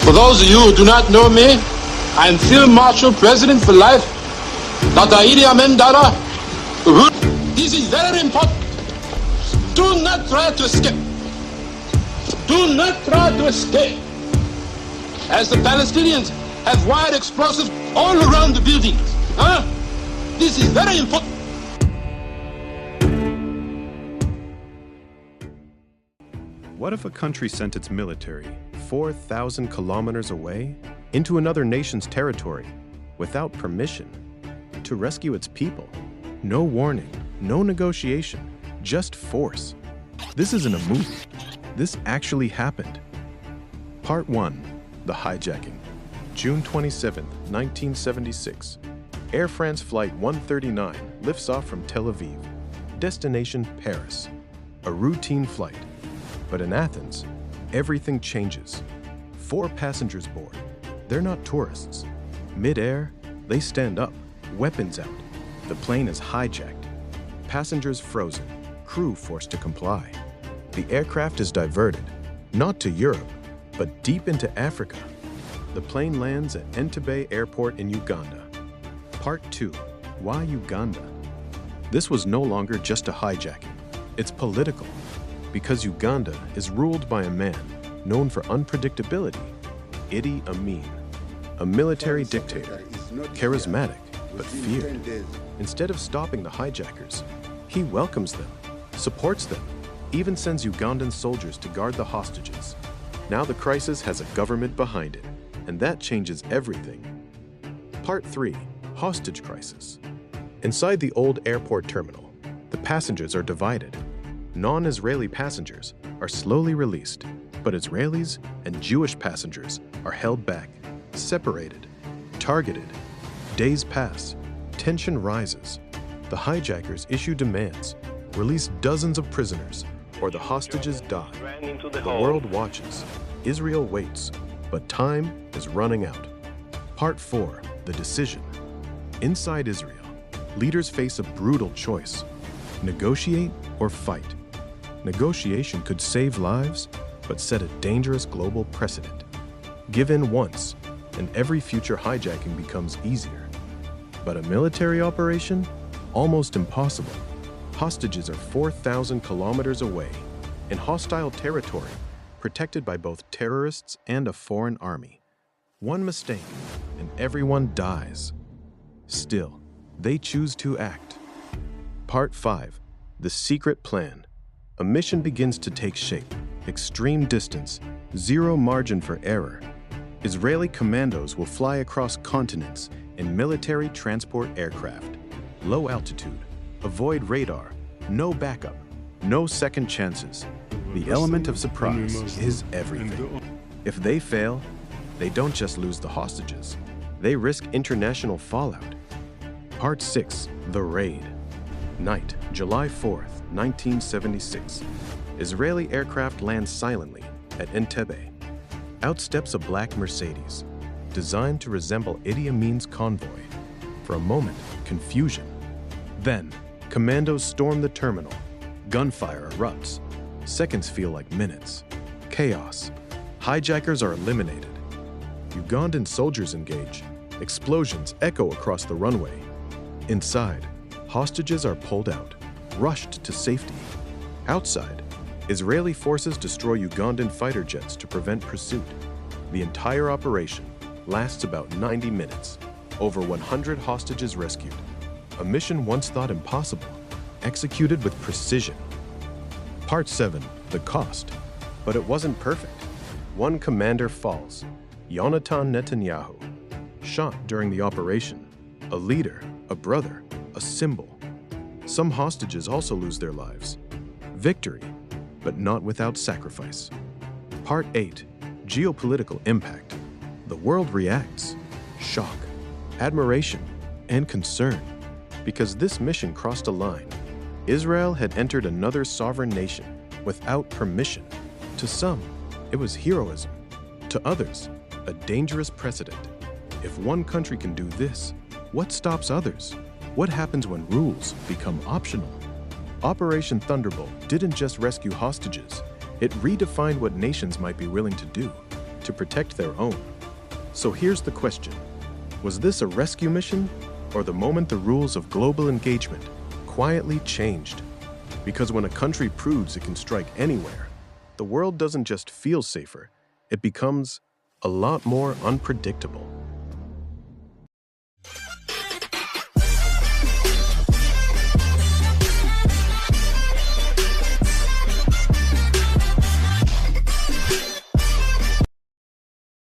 For those of you who do not know me, I am Field Marshal President for life, Dr. Idi Amin Dada. This is very important. Do not try to escape. Do not try to escape. As the Palestinians have wired explosives all around the buildings. This is very important. What if a country sent its military 4,000 kilometers away into another nation's territory without permission to rescue its people? No warning, no negotiation, just force. This isn't a movie. This actually happened. Part 1. The hijacking. June 27, 1976. Air France Flight 139 lifts off from Tel Aviv. Destination Paris. A routine flight. But in Athens, everything changes. 4 passengers board. They're not tourists. Mid-air, they stand up, weapons out. The plane is hijacked. Passengers frozen, crew forced to comply. The aircraft is diverted, not to Europe, but deep into Africa. The plane lands at Entebbe Airport in Uganda. Part 2. Why Uganda? This was no longer just a hijacking. It's political. Because Uganda is ruled by a man known for unpredictability, Idi Amin, a military dictator, charismatic but feared. Instead of stopping the hijackers, he welcomes them, supports them, even sends Ugandan soldiers to guard the hostages. Now the crisis has a government behind it, and that changes everything. Part 3. Hostage crisis. Inside the old airport terminal, the passengers are divided. Non-Israeli passengers are slowly released, but Israelis and Jewish passengers are held back, separated, targeted. Days pass, tension rises. The hijackers issue demands, release dozens of prisoners, or the hostages die. The world watches, Israel waits, but time is running out. Part 4. The decision. Inside Israel, leaders face a brutal choice: negotiate or fight. Negotiation could save lives, but set a dangerous global precedent. Give in once, and every future hijacking becomes easier. But a military operation? Almost impossible. Hostages are 4,000 kilometers away, in hostile territory, protected by both terrorists and a foreign army. One mistake, and everyone dies. Still, they choose to act. Part 5. The secret plan. A mission begins to take shape. Extreme distance, zero margin for error. Israeli commandos will fly across continents in military transport aircraft. Low altitude, avoid radar, no backup, no second chances. The element of surprise is everything. If they fail, they don't just lose the hostages. They risk international fallout. Part 6. The Raid. Night, July 4th, 1976. Israeli aircraft lands silently at Entebbe. Out steps a black Mercedes, designed to resemble Idi Amin's convoy. For a moment, confusion. Then, commandos storm the terminal. Gunfire erupts. Seconds feel like minutes. Chaos. Hijackers are eliminated. Ugandan soldiers engage. Explosions echo across the runway. Inside, hostages are pulled out, rushed to safety. Outside, Israeli forces destroy Ugandan fighter jets to prevent pursuit. The entire operation lasts about 90 minutes. Over 100 hostages rescued. A mission once thought impossible, executed with precision. Part 7. The cost. But it wasn't perfect. One commander falls, Yonatan Netanyahu, shot during the operation. A leader, a brother, a symbol. Some hostages also lose their lives. Victory, but not without sacrifice. Part 8. Geopolitical impact. The world reacts. Shock, admiration, and concern. Because this mission crossed a line. Israel had entered another sovereign nation without permission. To some, it was heroism. To others, a dangerous precedent. If one country can do this, what stops others? What happens when rules become optional? Operation Thunderbolt didn't just rescue hostages. It redefined what nations might be willing to do. to protect their own. So here's the question. Was this a rescue mission, or the moment the rules of global engagement quietly changed? Because when a country proves it can strike anywhere, the world doesn't just feel safer, it becomes a lot more unpredictable.